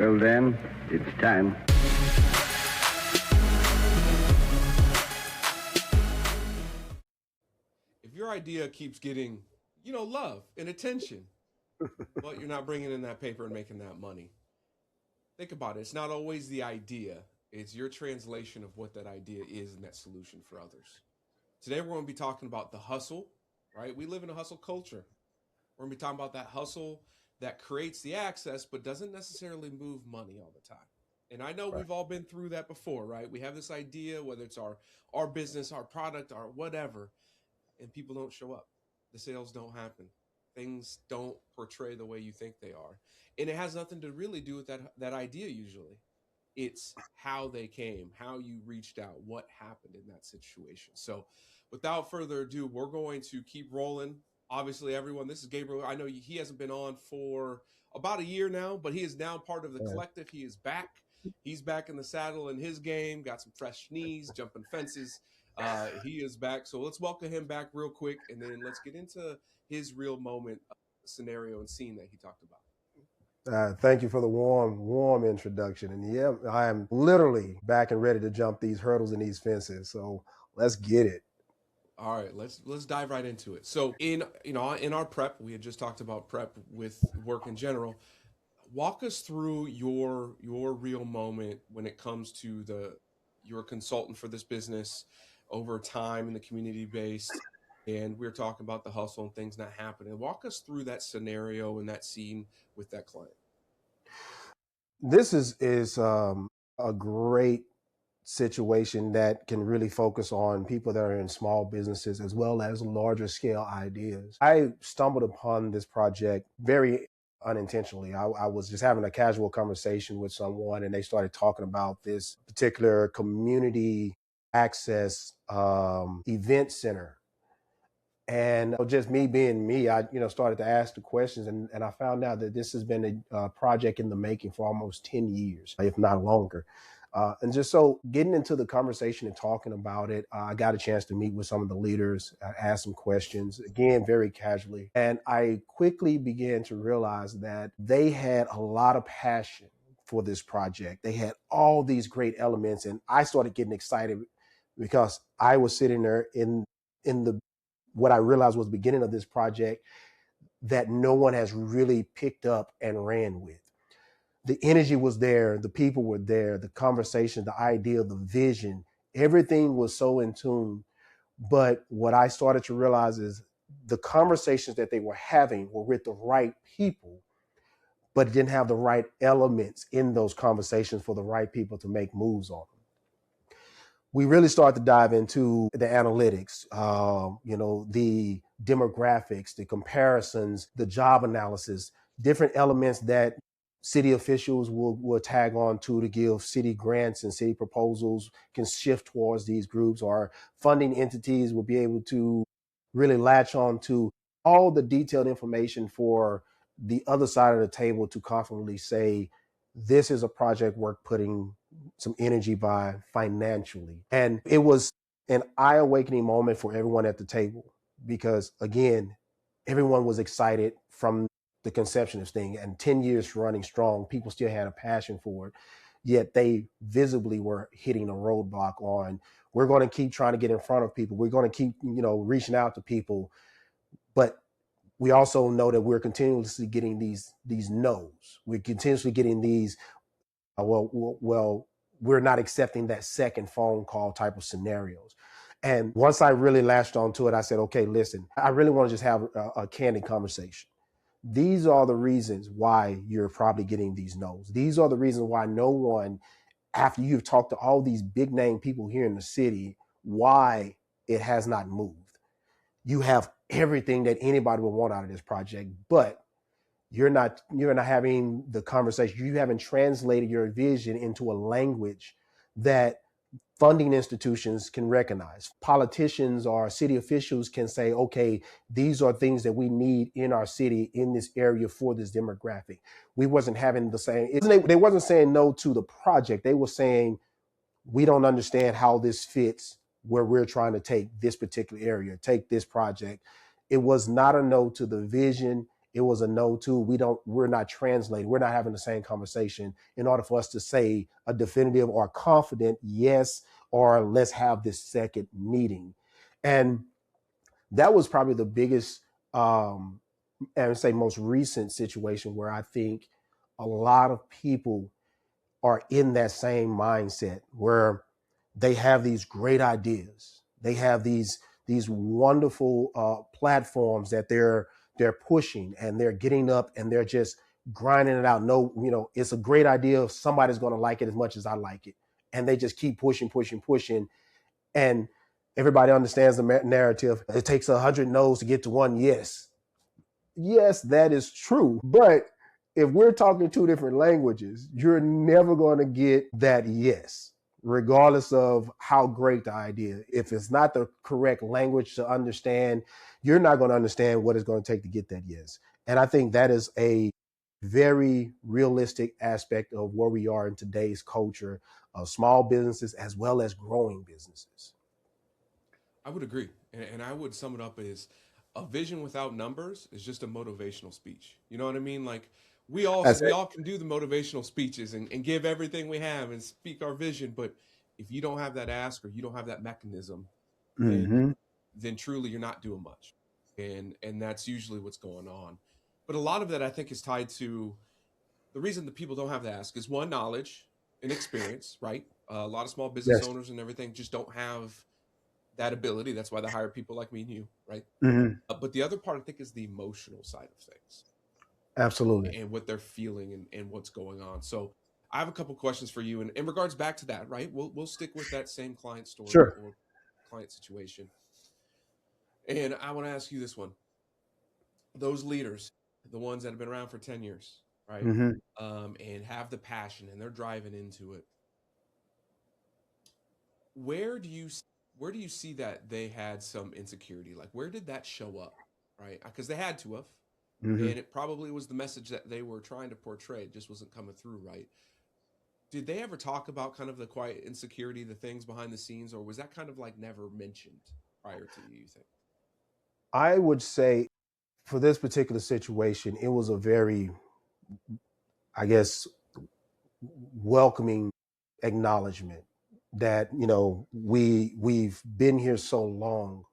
Well then, it's time. If your idea keeps getting, love and attention, but you're not bringing in that paper and making that money, think about it. It's not always the idea, it's your translation of what that idea is and that solution for others. Today, we're going to be talking about the hustle, right? We live in a hustle culture. We're going to be talking about that hustle that creates the access, but doesn't necessarily move money all the time. And I know Right. we've all been through that before, right? We have this idea, whether it's our business, our product, our whatever, and people don't show up. The sales don't happen. Things don't portray the way you think they are. And it has nothing to really do with that idea usually. It's how they came, how you reached out, what happened in that situation. So, without further ado, we're going to keep rolling. Obviously, everyone, this is Gabriel. I know he hasn't been on for about a year now, but he is now part of the Yeah. collective. He is back. He's back in the saddle in his game, got some fresh knees, jumping fences. He is back. So let's welcome him back real quick, and then let's get into his real moment scenario and scene that he talked about. Thank you for the warm introduction. And yeah, I am literally back and ready to jump these hurdles and these fences. So let's get it. All right, let's dive right into it. So in our prep, we had just talked about prep with work in general. Walk us through your real moment when it comes to you're a consultant for this business over time in the community based, and we're talking about the hustle and things not happening. Walk us through that scenario and that scene with that client. This is a great situation that can really focus on people that are in small businesses as well as larger scale ideas. I stumbled upon this project very unintentionally. I was just having a casual conversation with someone and they started talking about this particular community access event center. And just me being me, I started to ask the questions, and I found out that this has been a project in the making for almost 10 years, if not longer. And just so getting into the conversation and talking about it, I got a chance to meet with some of the leaders, ask some questions, again, very casually. And I quickly began to realize that they had a lot of passion for this project. They had all these great elements, and I started getting excited because I was sitting there in the what I realized was the beginning of this project that no one has really picked up and ran with. The energy was there, the people were there, the conversation, the idea, the vision, everything was so in tune. But what I started to realize is the conversations that they were having were with the right people, but didn't have the right elements in those conversations for the right people to make moves on. We really start to dive into the analytics, the demographics, the comparisons, the job analysis, different elements that city officials will tag on to give city grants and city proposals can shift towards these groups, or funding entities will be able to really latch on to all the detailed information for the other side of the table to confidently say, this is a project worth putting some energy by financially. And it was an eye-awakening moment for everyone at the table because, again, everyone was excited from the conception of this thing. And 10 years running strong, people still had a passion for it. Yet they visibly were hitting a roadblock on, we're going to keep trying to get in front of people. We're going to keep, reaching out to people. But we also know that we're continuously getting these no's. We're continuously getting these, we're not accepting that second phone call type of scenarios. And once I really latched onto it, I said, okay, listen, I really want to just have a candid conversation. These are the reasons why you're probably getting these no's. These are the reasons why no one, after you've talked to all these big name people here in the city, why it has not moved. You have everything that anybody would want out of this project, but you're not having the conversation. You haven't translated your vision into a language that funding institutions can recognize. Politicians or city officials can say, okay, these are things that we need in our city, in this area for this demographic. We wasn't having the same, they wasn't saying no to the project. They were saying, we don't understand how this fits where we're trying to take this particular area, take this project. It was not a no to the vision. it was a no too. We're not translating. We're not having the same conversation in order for us to say a definitive or confident yes, or let's have this second meeting. And that was probably the biggest, I would say most recent situation where I think a lot of people are in that same mindset where they have these great ideas. They have these wonderful platforms that they're pushing, and they're getting up and they're just grinding it out. No, it's a great idea. Somebody's going to like it as much as I like it, and they just keep pushing, pushing, pushing, and everybody understands the narrative. It takes 100 no's to get to one yes. Yes, that is true. But if we're talking two different languages, you're never going to get that yes, regardless of how great the idea. If it's not the correct language to understand, you're not going to understand what it's going to take to get that yes. And I think that is a very realistic aspect of where we are in today's culture of small businesses as well as growing businesses. I would agree, and I would sum it up as a vision without numbers is just a motivational speech. You know what I mean? Like That's we it. all can do the motivational speeches and give everything we have and speak our vision, but if you don't have that ask or you don't have that mechanism, then Mm-hmm. then truly you're not doing much, and that's usually what's going on. But a lot of that I think is tied to the reason that people don't have the ask is one, knowledge and experience, right? A lot of small business Yes. owners and everything just don't have that ability. That's why they hire people like me and you, right? Mm-hmm. But the other part, I think, is the emotional side of things Absolutely. and what they're feeling and what's going on. So I have a couple questions for you in regards back to that, right? We'll stick with that same client story Sure. or client situation. And I want to ask you this one. Those leaders, the ones that have been around for 10 years, right? Mm-hmm. And have the passion and they're driving into it. Where do you where do you see that they had some insecurity? Like where did that show up? Right? Because they had to have. Mm-hmm. And it probably was the message that they were trying to portray. It just wasn't coming through right. Did they ever talk about kind of the quiet insecurity, the things behind the scenes, or was that kind of like never mentioned prior to you think? I would say for this particular situation, it was a very, I guess, welcoming acknowledgement that, we've been here so long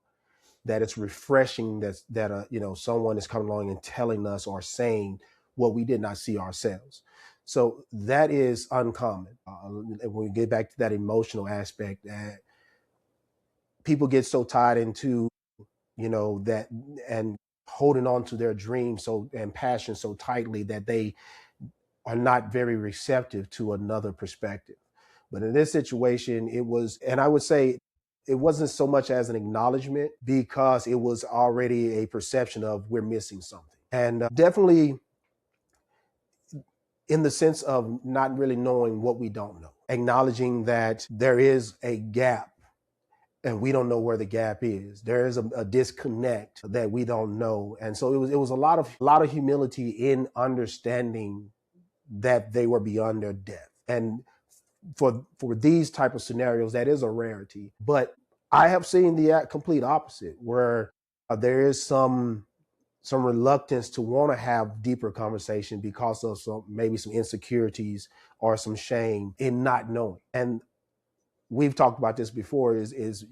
that it's refreshing that someone is coming along and telling us or saying what we did not see ourselves. So that is uncommon. And when we get back to that emotional aspect, that people get so tied into that and holding on to their dreams so and passion so tightly that they are not very receptive to another perspective. But in this situation, it was, and I would say it wasn't so much as an acknowledgement because it was already a perception of we're missing something. And definitely in the sense of not really knowing what we don't know, acknowledging that there is a gap and we don't know where the gap is. There is a disconnect that we don't know. And so it was a lot of humility in understanding that they were beyond their depth. And for these type of scenarios, that is a rarity. But I have seen the complete opposite, where there is some reluctance to want to have deeper conversation because of maybe some insecurities or some shame in not knowing. And we've talked about this before. Is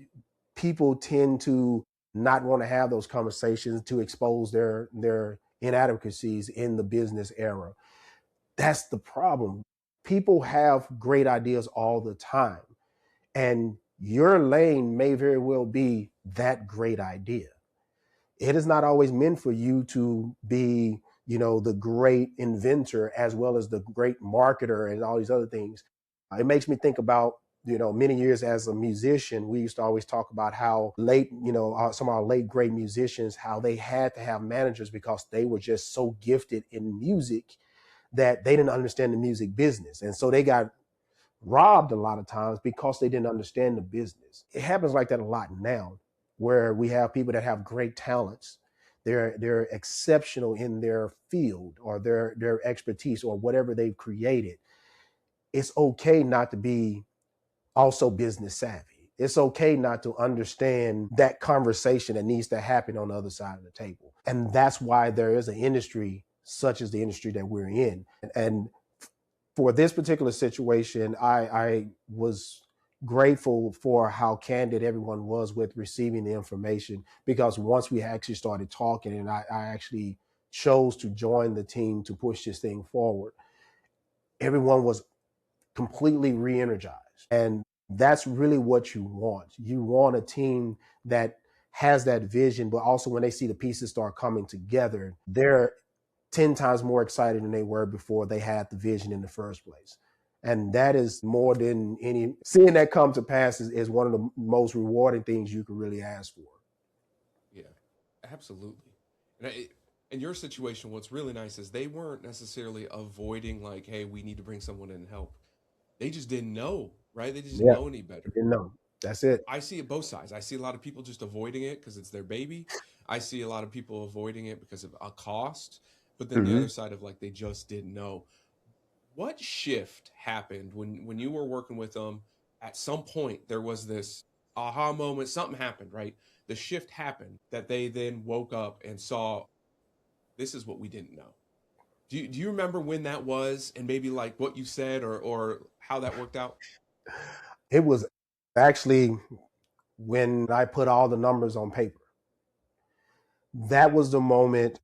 people tend to not want to have those conversations to expose their inadequacies in the business era. That's the problem. People have great ideas all the time, and your lane may very well be that great idea. It is not always meant for you to be, the great inventor as well as the great marketer and all these other things. It makes me think about, many years as a musician, we used to always talk about how late, some of our late great musicians, how they had to have managers because they were just so gifted in music that they didn't understand the music business. And so they got robbed a lot of times because they didn't understand the business. It happens like that a lot now, where we have people that have great talents. They're exceptional in their field or their expertise or whatever they've created. It's okay not to be also business savvy. It's okay not to understand that conversation that needs to happen on the other side of the table. And that's why there is an industry such as the industry that we're in. And for this particular situation, I was grateful for how candid everyone was with receiving the information, because once we actually started talking and I actually chose to join the team to push this thing forward, everyone was completely re-energized. And that's really what you want. You want a team that has that vision, but also when they see the pieces start coming together, they're 10 times more excited than they were before they had the vision in the first place. And that is more than any, seeing that come to pass is one of the most rewarding things you can really ask for. Yeah, absolutely. In your situation, what's really nice is they weren't necessarily avoiding like, hey, we need to bring someone in and help. They just didn't know, right? They just didn't Yeah, know any better. you know, that's it. I see it both sides. I see a lot of people just avoiding it because it's their baby. I see a lot of people avoiding it because of a cost. But then the Mm-hmm. other side of like they just didn't know. What shift happened when you were working with them? At some point, there was this aha moment. Something happened, right? The shift happened that they then woke up and saw this is what we didn't know. Do you remember when that was, and maybe like what you said or how that worked out? It was actually when I put all the numbers on paper. That was the moment.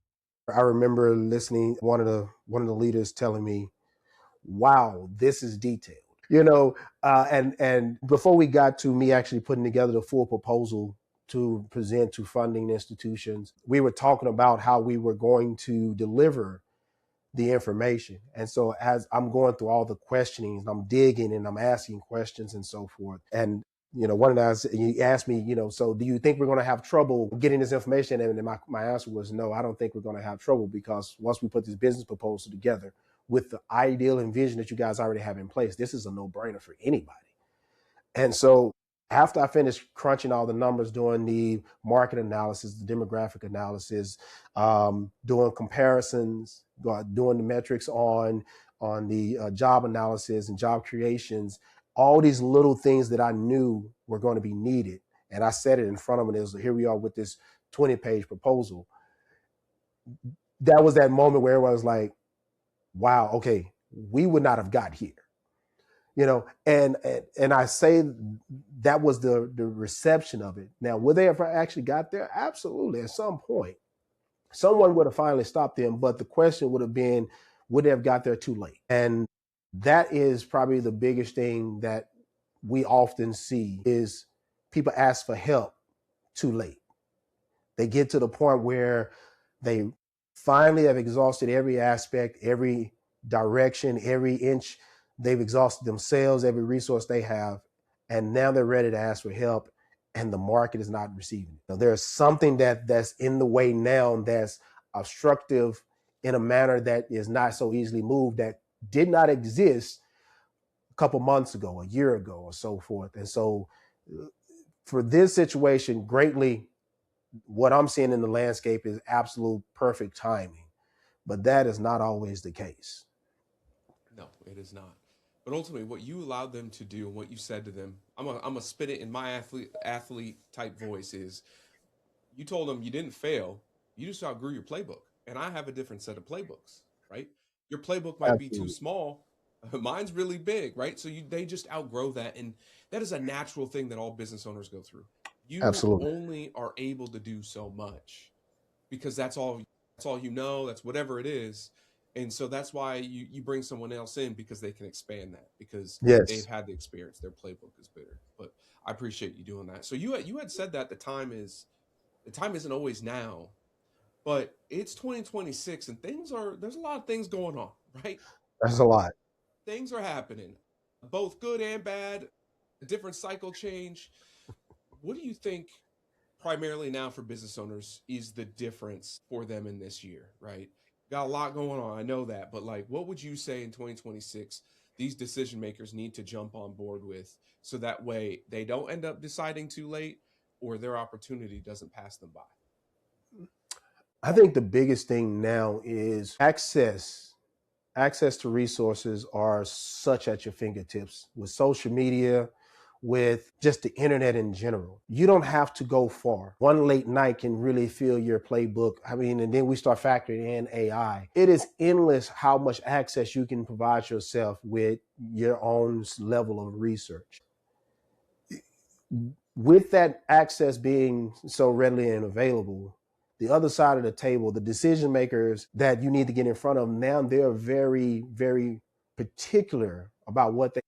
I remember listening, one of the leaders telling me, wow, this is detailed. You know, and before we got to me actually putting together the full proposal to present to funding institutions, we were talking about how we were going to deliver the information. And so as I'm going through all the questionings, I'm digging and I'm asking questions and so forth. And one of the you asked me, so do you think we're going to have trouble getting this information? And my answer was no, I don't think we're going to have trouble, because once we put this business proposal together with the ideal and vision that you guys already have in place, this is a no-brainer for anybody. And so after I finished crunching all the numbers, doing the market analysis, the demographic analysis, doing comparisons, doing the metrics on the job analysis and job creations, all these little things that I knew were going to be needed. And I said it in front of them. It was, here we are with this 20-page proposal. That was that moment where everyone was like, wow, okay, we would not have got here. And I say that was the reception of it. Now, would they have actually got there? Absolutely. At some point, someone would have finally stopped them. But the question would have been, would they have got there too late? And that is probably the biggest thing that we often see is people ask for help too late. They get to the point where they finally have exhausted every aspect, every direction, every inch. They've exhausted themselves, every resource they have, and now they're ready to ask for help, and the market is not receiving it. Now, there's something that's in the way now that's obstructive in a manner that is not so easily moved, that did not exist a couple months ago, a year ago, or so forth. And so for this situation, greatly, what I'm seeing in the landscape is absolute perfect timing, but that is not always the case. No, it is not. But ultimately, what you allowed them to do and what you said to them, I'm gonna spit it in my athlete type voice is you told them you didn't fail, you just outgrew your playbook. And I have a different set of playbooks, right? Your playbook might be too Absolutely. small. Mine's really big, right? So they just outgrow that. And that is a natural thing that all business owners go through. You Absolutely. only are able to do so much because that's all you know, that's whatever it is. And so that's why you bring someone else in because they can expand that because they've Yes. had the experience. Their playbook is bigger. But I appreciate you doing that. So you had said that the time isn't always now, but it's 2026 and there's a lot of things going on, right? That's a lot. Things are happening, both good and bad, a different cycle change. What do you think primarily now for business owners is the difference for them in this year, right? Got a lot going on. I know that, but like what would you say in 2026 these decision makers need to jump on board with so that way they don't end up deciding too late or their opportunity doesn't pass them by? I think the biggest thing now is access. Access to resources are such at your fingertips with social media, with just the internet in general. You don't have to go far. One late night can really fill your playbook. I mean, and then we start factoring in AI. It is endless how much access you can provide yourself with your own level of research. With that access being so readily and available, the other side of the table, the decision makers that you need to get in front of now, they're very, very particular about what they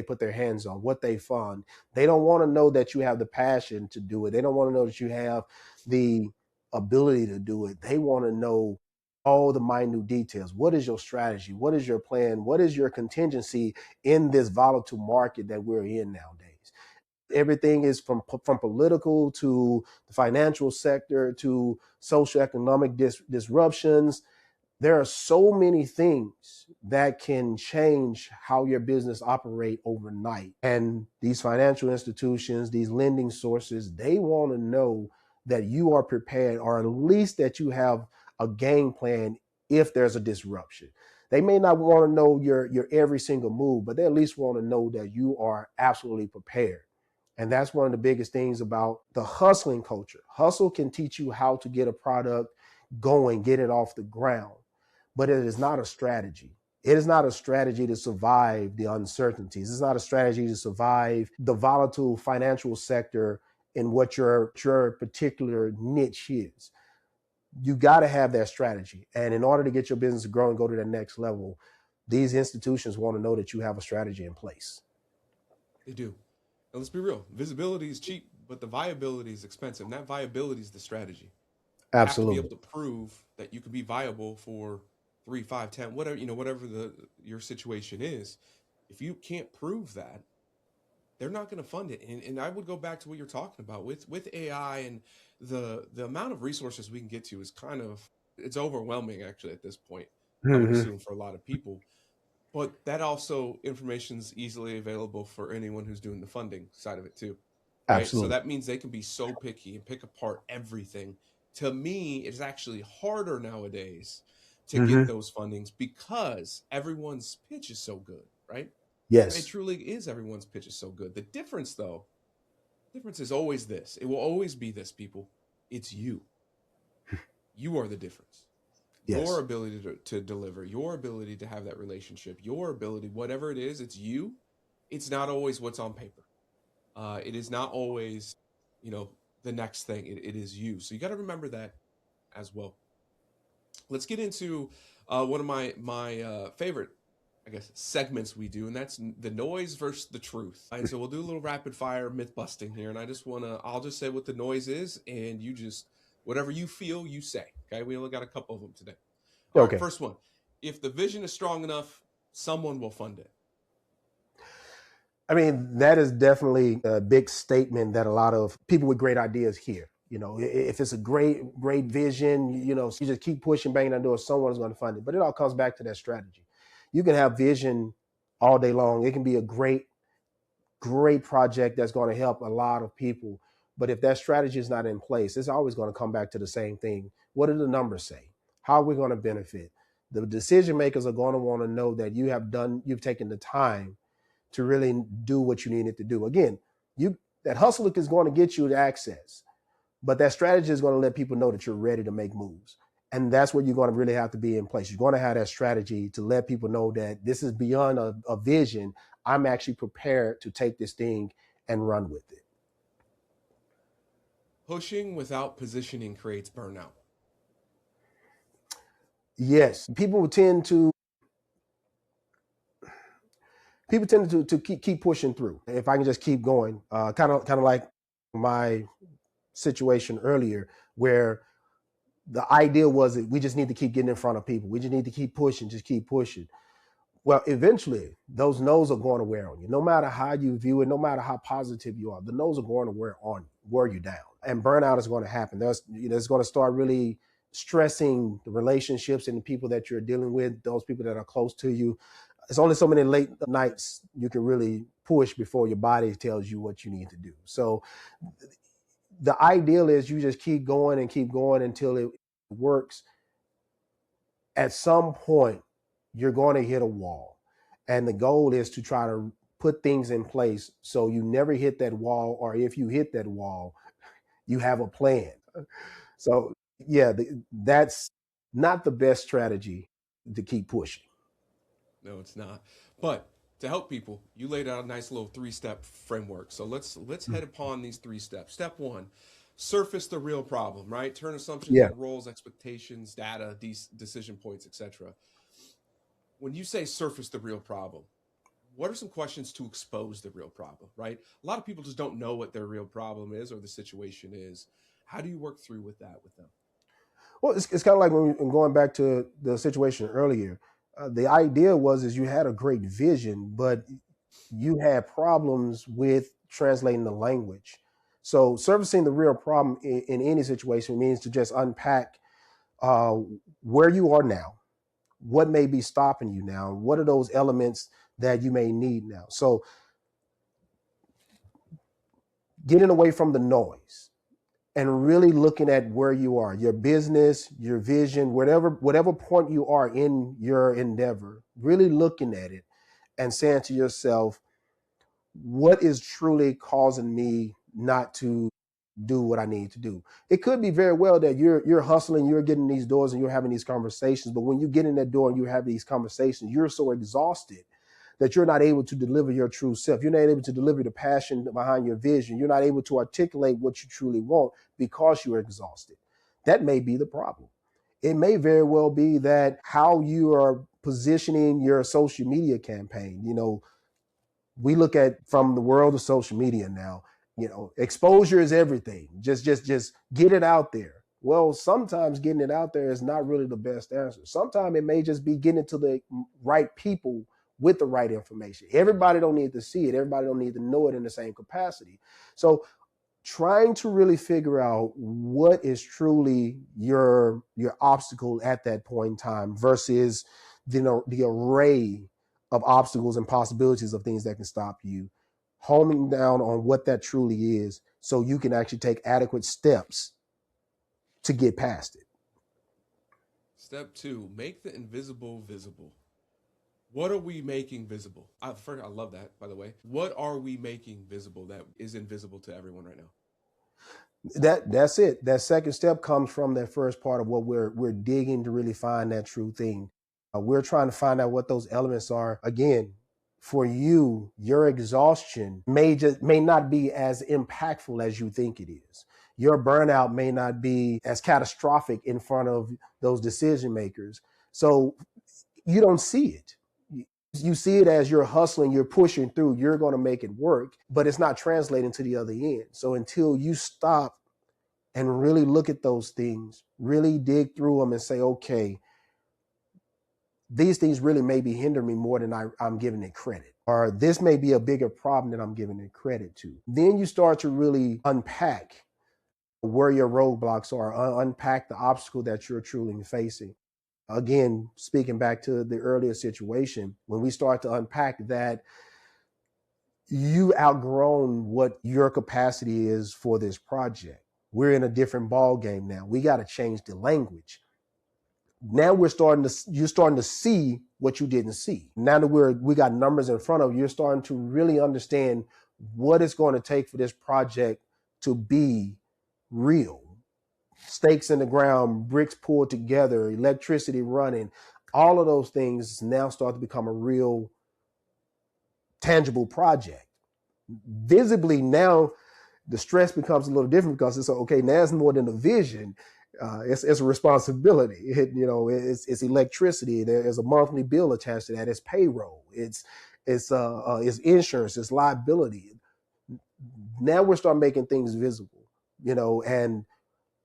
put their hands on, what they fund. They don't want to know that you have the passion to do it. They don't want to know that you have the ability to do it. They want to know all the minute details. What is your strategy? What is your plan? What is your contingency in this volatile market that we're in nowadays? Everything is from political to the financial sector to socioeconomic disruptions. There are so many things that can change how your business operate overnight. And these financial institutions, these lending sources, they want to know that you are prepared, or at least that you have a game plan if there's a disruption. They may not want to know your every single move, but they at least want to know that you are absolutely prepared. And that's one of the biggest things about the hustling culture. Hustle can teach you how to get a product going, get it off the ground, but it is not a strategy. It is not a strategy to survive the uncertainties. It's not a strategy to survive the volatile financial sector in what your particular niche is. You got to have that strategy. And in order to get your business to grow and go to the next level, these institutions want to know that you have a strategy in place. They do. And let's be real, visibility is cheap, but the viability is expensive. And that viability is the strategy. You have to be able Absolutely. to prove that you can be viable for 3, 5, 10, whatever, whatever your situation is. If you can't prove that, they're not going to fund it. And I would go back to what you're talking about with AI, and the amount of resources we can get to is it's overwhelming actually at this point. I would Mm-hmm. assume for a lot of people. But that also information is easily available for anyone who's doing the funding side of it too, right? So Absolutely. that means they can be so picky and pick apart everything. To me, it's actually harder nowadays to Mm-hmm. get those fundings because everyone's pitch is so good, right? It Yes. truly is, everyone's pitch is so good. The difference though, difference is always this. It will always be this, people. It's you. You are the difference. Your Yes. ability to deliver, your ability to have that relationship, your ability, whatever it is, it's you. It's not always what's on paper. It is not always, you know, the next thing. It is you. So you got to remember that as well. Let's get into one of my favorite, I guess, segments we do, and that's the noise versus the truth. And so we'll do a little rapid fire myth busting here, and I'll just say what the noise is, and you just whatever you feel, you say. Okay, we only got a couple of them today. All right, Okay. first one. If the vision is strong enough, someone will fund it. I mean, that is definitely a big statement that a lot of people with great ideas hear. If it's a great vision, you just keep pushing, banging on the door, someone's going to fund it. But it all comes back to that strategy. You can have vision all day long. It can be a great project that's going to help a lot of people. But if that strategy is not in place, it's always going to come back to the same thing. What do the numbers say? How are we going to benefit? The decision makers are going to want to know that you've taken the time to really do what you needed to do. Again, that hustle is going to get you the access, but that strategy is going to let people know that you're ready to make moves. And that's where you're going to really have to be in place. You're going to have that strategy to let people know that this is beyond a vision. I'm actually prepared to take this thing and run with it. Pushing without positioning creates burnout. Yes, people tend to keep pushing through. If I can just keep going, kind of like my situation earlier, where the idea was that we just need to keep getting in front of people. We just need to keep pushing, just keep pushing. Well, eventually, those no's are going to wear on you. No matter how you view it, no matter how positive you are, the no's are going to wear you down, and burnout is going to happen. It's going to start really stressing the relationships and the people that you're dealing with, those people that are close to you. It's only so many late nights you can really push before your body tells you what you need to do. So the ideal is you just keep going and keep going until it works. At some point, you're going to hit a wall. And the goal is to try to put things in place so you never hit that wall, or if you hit that wall, you have a plan. So yeah, that's not the best strategy to keep pushing. No, it's not. But to help people, you laid out a nice little three-step framework. So let's head upon these three steps. Step one, surface the real problem, right? Turn assumptions Yeah. and roles, expectations, data, decision points, etc. When you say surface the real problem, what are some questions to expose the real problem, right? A lot of people just don't know what their real problem is or the situation is. How do you work through with that with them? Well, it's kind of like when going back to the situation earlier. The idea was is you had a great vision, but you had problems with translating the language. So servicing the real problem in any situation means to just unpack uh, where you are now, what may be stopping you now, what are those elements that you may need now. So getting away from the noise and really looking at where you are, your business, your vision, whatever point you are in your endeavor, really looking at it and saying to yourself, what is truly causing me not to do what I need to do? It could be very well that you're hustling, you're getting these doors and you're having these conversations, but when you get in that door and you have these conversations, you're so exhausted that you're not able to deliver your true self. You're not able to deliver the passion behind your vision. You're not able to articulate what you truly want because you're exhausted. That may be the problem. It may very well be that how you are positioning your social media campaign, we look at from the world of social media now, exposure is everything. Just get it out there. Well, sometimes getting it out there is not really the best answer. Sometimes it may just be getting it to the right people with the right information. Everybody don't need to see it. Everybody don't need to know it in the same capacity. So trying to really figure out what is truly your obstacle at that point in time versus the array of obstacles and possibilities of things that can stop you, homing down on what that truly is so you can actually take adequate steps to get past it. Step two, make the invisible visible. What are we making visible? I love that, by the way. What are we making visible that is invisible to everyone right now? That's it. That second step comes from that first part of what we're digging to really find that true thing. We're trying to find out what those elements are. Again, for you, your exhaustion may not be as impactful as you think it is. Your burnout may not be as catastrophic in front of those decision makers. So you don't see it. You see it as you're hustling, you're pushing through, you're going to make it work, but it's not translating to the other end. So until you stop and really look at those things, really dig through them and say, okay, these things really may be hindering me more than I'm giving it credit. Or this may be a bigger problem than I'm giving it credit to. Then you start to really unpack where your roadblocks are, unpack the obstacle that you're truly facing. Again, speaking back to the earlier situation, when we start to unpack that, you outgrown what your capacity is for this project. We're in a different ball game now. We got to change the language. Now you're starting to see what you didn't see. Now that we got numbers in front of you, you're starting to really understand what it's going to take for this project to be real. Stakes in the ground, bricks poured together, electricity running, all of those things now start to become a real tangible project. Visibly now the stress becomes a little different because it's okay. Now it's more than a vision. It's a responsibility. It's electricity. There's a monthly bill attached to that. It's payroll. It's insurance. It's liability. Now we're starting making things visible. And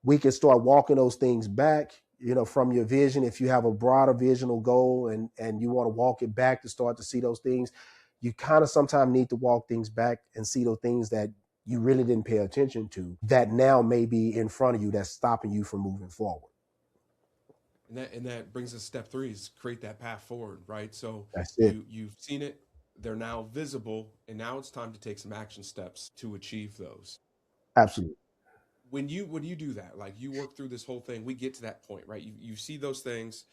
we can start walking those things back. From your vision. If you have a broader visional goal and you want to walk it back to start to see those things, you kind of sometimes need to walk things back and see those things that you really didn't pay attention to that now may be in front of you that's stopping you from moving forward. And that brings us to step three is create that path forward, right? So That's it. you've seen it, they're now visible, and now it's time to take some action steps to achieve those. Absolutely. When you do that, like you work through this whole thing, we get to that point, right? You see those things,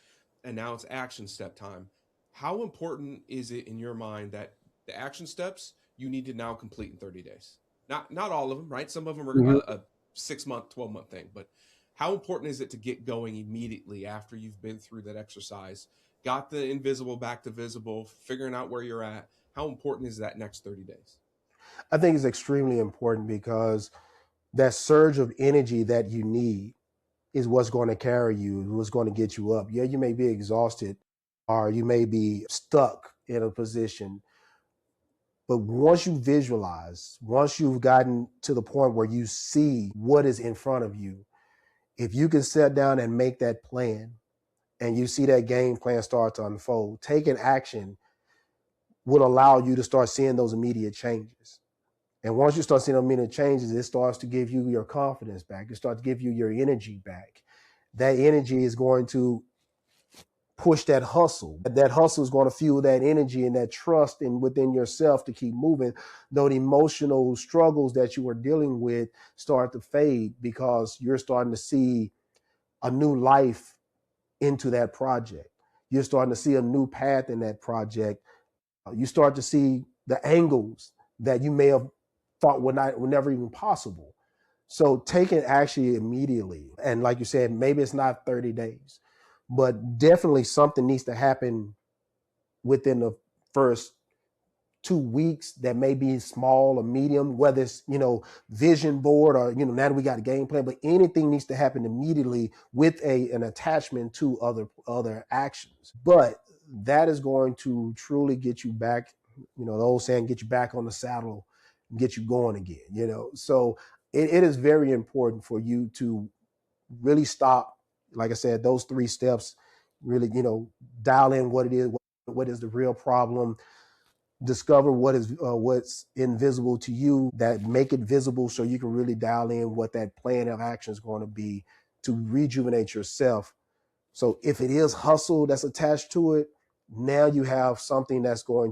and now it's action step time. How important is it in your mind that The action steps you need to now complete in 30 days. Not all of them, right? Some of them are Mhm. a 6-month, 12-month thing, but how important is it to get going immediately after you've been through that exercise, got the invisible back to visible, figuring out where you're at? How important is that next 30 days? I think it's extremely important because that surge of energy that you need is what's going to carry you, what's going to get you up. Yeah, you may be exhausted or you may be stuck in a position, but once you visualize, once you've gotten to the point where you see what is in front of you, if you can sit down and make that plan and you see that game plan start to unfold, taking action will allow you to start seeing those immediate changes. And once you start seeing those immediate changes, it starts to give you your confidence back. It starts to give you your energy back. That energy is going to push that hustle. That hustle is going to fuel that energy and that trust in within yourself to keep moving. Though the emotional struggles that you are dealing with start to fade because you're starting to see a new life into that project. You're starting to see a new path in that project. You start to see the angles that you may have thought were never even possible. So taking action immediately. And like you said, maybe it's not 30 days, but definitely something needs to happen within the first 2 weeks that may be small or medium, whether it's, vision board or, now that we got a game plan, but anything needs to happen immediately with an attachment to other actions. But that is going to truly get you back, the old saying, get you back on the saddle, get you going again, So it is very important for you to really stop, like I said, those 3 steps, really, dial in what it is, what is the real problem, discover what's invisible to you, that make it visible so you can really dial in what that plan of action is going to be to rejuvenate yourself. So if it is hustle that's attached to it, now you have something that's you're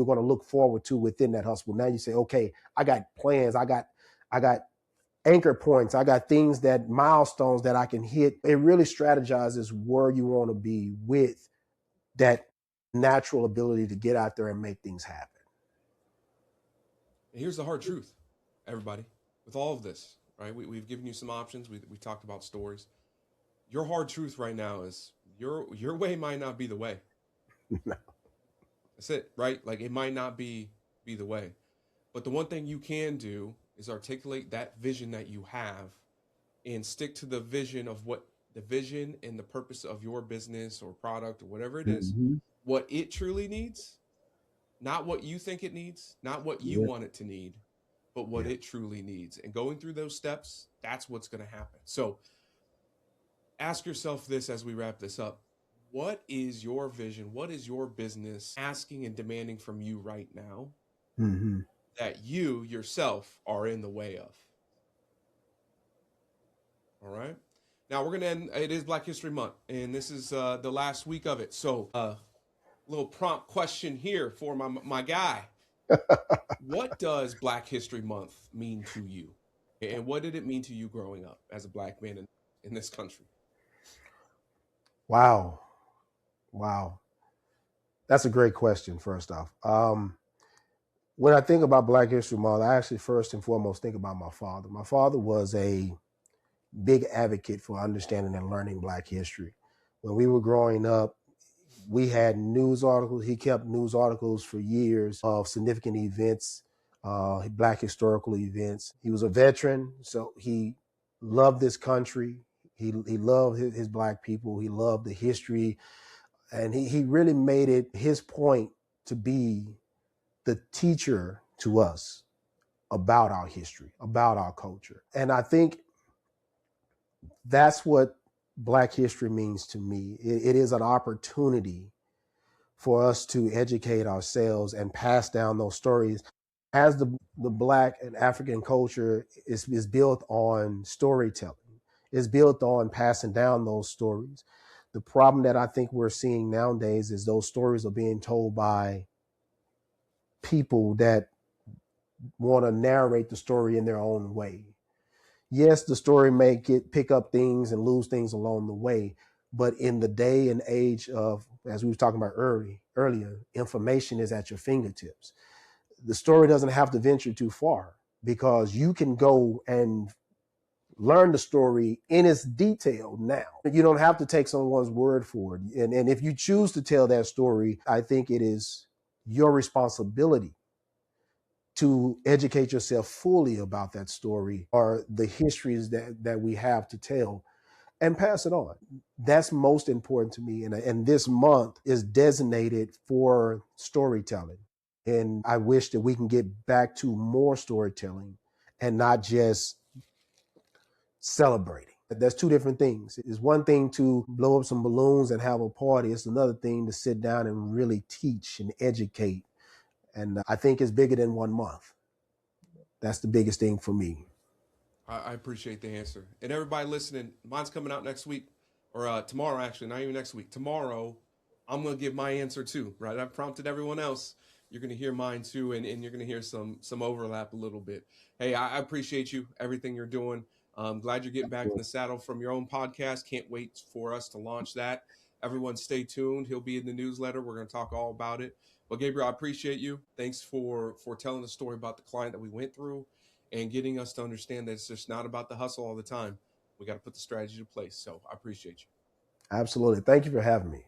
going to look forward to within that hustle. Now you say, okay, I got plans, I got anchor points, I got things, that milestones that I can hit. It really strategizes where you want to be with that natural ability to get out there and make things happen. And here's the hard truth, everybody, with all of this, right? We've given you some options. We talked about stories. Your hard truth right now is your way might not be the way. That's it, right? Like it might not be the way. But the one thing you can do is articulate that vision that you have and stick to the vision of what the vision and the purpose of your business or product or whatever it is, Mm-hmm. what it truly needs, not what you think it needs, not what you Yeah. want it to need, but what Yeah. it truly needs. And going through those steps, that's what's going to happen. So ask yourself this as we wrap this up. What is your vision? What is your business asking and demanding from you right now Mm-hmm. that you yourself are in the way of? All right. Now we're gonna end. It is Black History Month, and this is the last week of it. So, little prompt question here for my guy. What does Black History Month mean to you, and what did it mean to you growing up as a black man in this country? Wow. Wow. That's a great question, first off. When I think about Black History Month, I actually first and foremost think about my father. My father was a big advocate for understanding and learning Black history. When we were growing up, we had news articles. He kept news articles for years of significant events, Black historical events. He was a veteran, so he loved this country. He loved his Black people. He loved the history. And he really made it his point to be the teacher to us about our history, about our culture. And I think that's what Black history means to me. It is an opportunity for us to educate ourselves and pass down those stories. As the Black and African culture is built on storytelling, is built on passing down those stories. The problem that I think we're seeing nowadays is those stories are being told by people that want to narrate the story in their own way. Yes, the story may pick up things and lose things along the way, But in the day and age of, as we were talking about earlier, information is at your fingertips. The story doesn't have to venture too far because you can go and learn the story in its detail now. You don't have to take someone's word for it. And if you choose to tell that story, I think it is your responsibility to educate yourself fully about that story or the histories that we have to tell and pass it on. That's most important to me. And this month is designated for storytelling. And I wish that we can get back to more storytelling and not just celebrating. That's two different things. It's one thing to blow up some balloons and have a party. It's another thing to sit down and really teach and educate. And I think it's bigger than 1 month. That's the biggest thing for me. I appreciate the answer. And everybody listening, mine's coming out next week, or tomorrow, actually, not even next week. Tomorrow, I'm going to give my answer too, right? I've prompted everyone else. You're going to hear mine too, and you're going to hear some overlap a little bit. Hey, I appreciate you, everything you're doing. I'm glad you're getting back in the saddle from your own podcast. Can't wait for us to launch that. Everyone stay tuned. He'll be in the newsletter. We're going to talk all about it. But Gabriel, I appreciate you. Thanks for telling the story about the client that we went through and getting us to understand that it's just not about the hustle all the time. We got to put the strategy in place. So I appreciate you. Absolutely. Thank you for having me.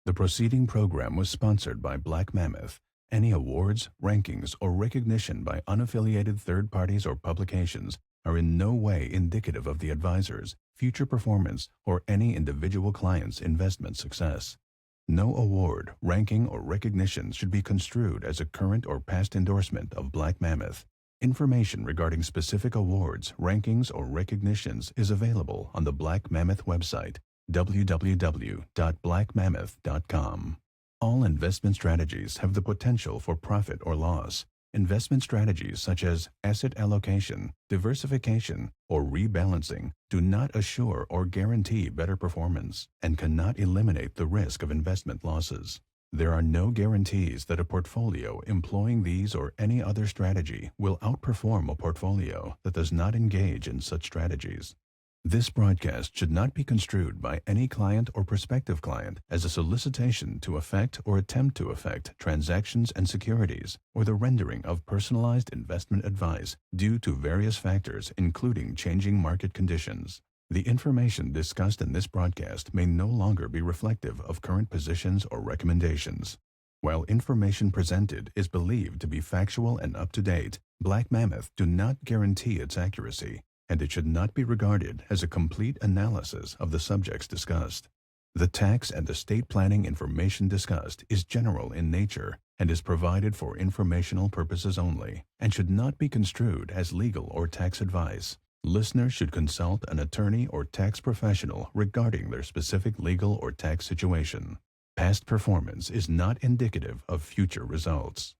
The preceding program was sponsored by Black Mammoth. Any awards, rankings, or recognition by unaffiliated third parties or publications are in no way indicative of the advisor's future performance or any individual client's investment success. No award, ranking, or recognition should be construed as a current or past endorsement of Black Mammoth. Information regarding specific awards, rankings, or recognitions is available on the Black Mammoth website, www.blackmammoth.com. All investment strategies have the potential for profit or loss. Investment strategies such as asset allocation, diversification, or rebalancing do not assure or guarantee better performance and cannot eliminate the risk of investment losses. There are no guarantees that a portfolio employing these or any other strategy will outperform a portfolio that does not engage in such strategies. This broadcast should not be construed by any client or prospective client as a solicitation to effect or attempt to effect transactions and securities or the rendering of personalized investment advice due to various factors including changing market conditions. The information discussed in this broadcast may no longer be reflective of current positions or recommendations. While information presented is believed to be factual and up-to-date, Black Mammoth do not guarantee its accuracy, and it should not be regarded as a complete analysis of the subjects discussed. The tax and estate planning information discussed is general in nature and is provided for informational purposes only and should not be construed as legal or tax advice. Listeners should consult an attorney or tax professional regarding their specific legal or tax situation. Past performance is not indicative of future results.